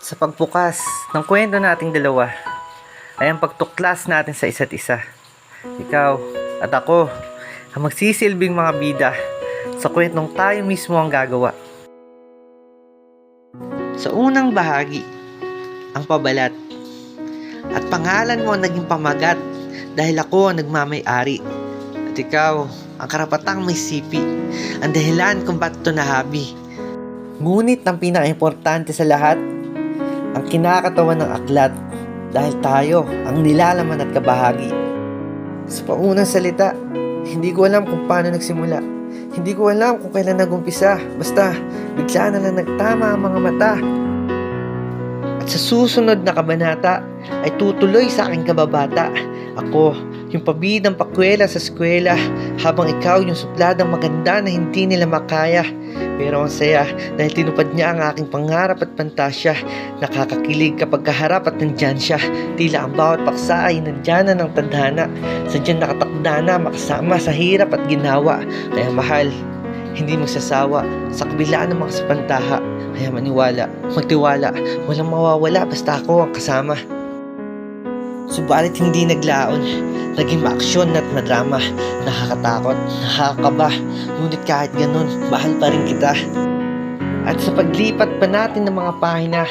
Sa pagbukas ng kwento nating dalawa ay ang pagtuklas natin sa isa't isa. Ikaw at ako ang magsisilbing mga bida sa kwentong tayo mismo ang gagawa. Sa unang bahagi, ang pabalat. At pangalan mo ang naging pamagat dahil ako ang nagmamay-ari. At ikaw ang karapatang may sipi, ang dahilan kung ba't ito nahabi. Ngunit ang pinaka-importante sa lahat, ang kinakatawan ng aklat dahil tayo ang nilalaman at kabahagi. Sa paunang salita, hindi ko alam kung paano nagsimula. Hindi ko alam kung kailan nagumpisa. Basta, bigla na lang nagtama ang mga mata. At sa susunod na kabanata ay tutuloy sa aking kababata. Ako, yung pabidang pakwela sa eskwela, habang ikaw yung supladang maganda na hindi nila makaya. Pero ang saya dahil tinupad niya ang aking pangarap at pantasya. Nakakakilig kapag kaharap at nandyan siya. Tila ang bawat paksa ay nandyan na ng tadhana. Sadyang nakatakda na makasama sa hirap at ginawa. Kaya mahal, hindi magsasawa sa kabila ng mga sapantaha. Kaya maniwala, magtiwala, walang mawawala basta ako ang kasama. Subalit hindi naglaon, naging maaksyon at madrama. Nakakatakot, nakakaba, ngunit kahit ganun, mahal pa rin kita. At sa paglipat pa natin ng mga pahina,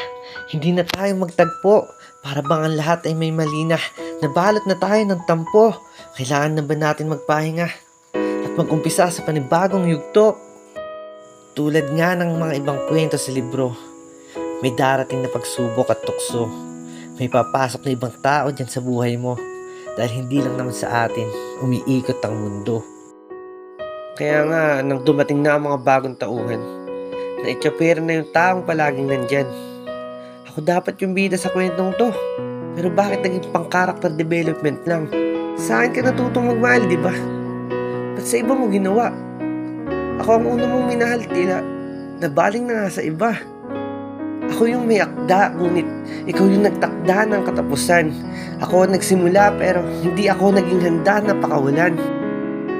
hindi na tayo magtagpo. Para bang ang lahat ay may malina. Nabalot na tayo ng tampo. Kailangan na ba natin magpahinga at mag-umpisa sa panibagong yugto? Tulad nga ng mga ibang kwento sa libro, may darating na pagsubok at tukso. May papasok na ibang tao dyan sa buhay mo dahil hindi lang naman sa atin umiikot ang mundo. Kaya nga, nang dumating na ang mga bagong tauhan, naitsapera na yung taong palaging nandyan. Ako dapat yung bida sa kwentong to, pero bakit naging pang character development lang? Saan ka natutong magmahal, di ba? Ba't sa iba mo ginawa? Ako ang una mong minahal, tila nabaling na nga sa iba. Ako yung may akda, ngunit ikaw yung nagtakda ng katapusan. Ako ang nagsimula pero hindi ako naging handa na pakawalan.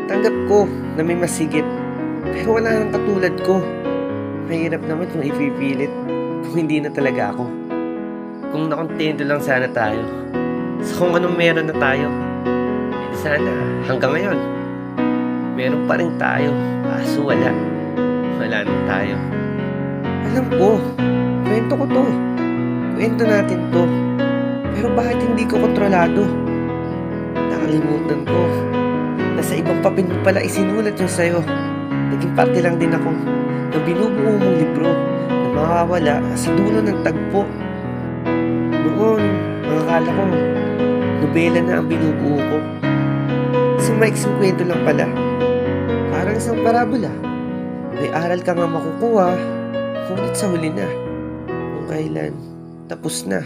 Tanggap ko na may masigit, pero wala nang katulad ko. Mahirap naman kung ipipilit, kung hindi na talaga ako. Kung nakontento lang sana tayo sa kung anong meron na tayo, eh sana hanggang ngayon meron pa rin tayo, kaso wala na tayo. Alam ko, kwento ko to. Kwento natin to. Pero bakit hindi ko kontrolado? Nakalimutan ko. Nasa ibang papel mo pala isinulat yung sayo. Naging parte lang din ako ng binubuo mong libro na mawawala sa dulo ng tagpo. Noon, ang akala ko, nobela na ang binubuo ko. Isang maiksing kwento lang pala. Parang isang parabola. May aral ka nga makukuha, ngunit sa huli na. Kailan, tapos na.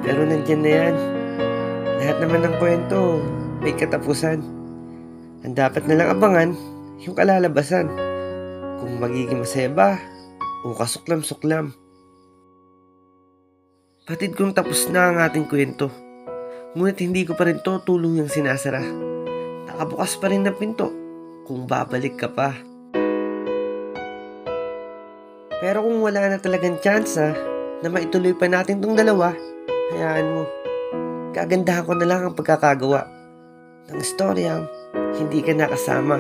Pero nandyan na yan. Lahat naman ng kwento may katapusan. Ang dapat na lang abangan yung kalalabasan. Kung magiging masaya ba o kasuklam-suklam. Batid kong tapos na ang ating kwento, ngunit hindi ko pa rin to tuluyang sinasara. Nakabukas pa rin na pinto kung babalik ka pa. Pero kung wala na talagang tsansa na maituloy pa natin tong dalawa, hayaan mo. Kagandahan ko na lang ang pagkakagawa ng istoryang hindi ka nakasama.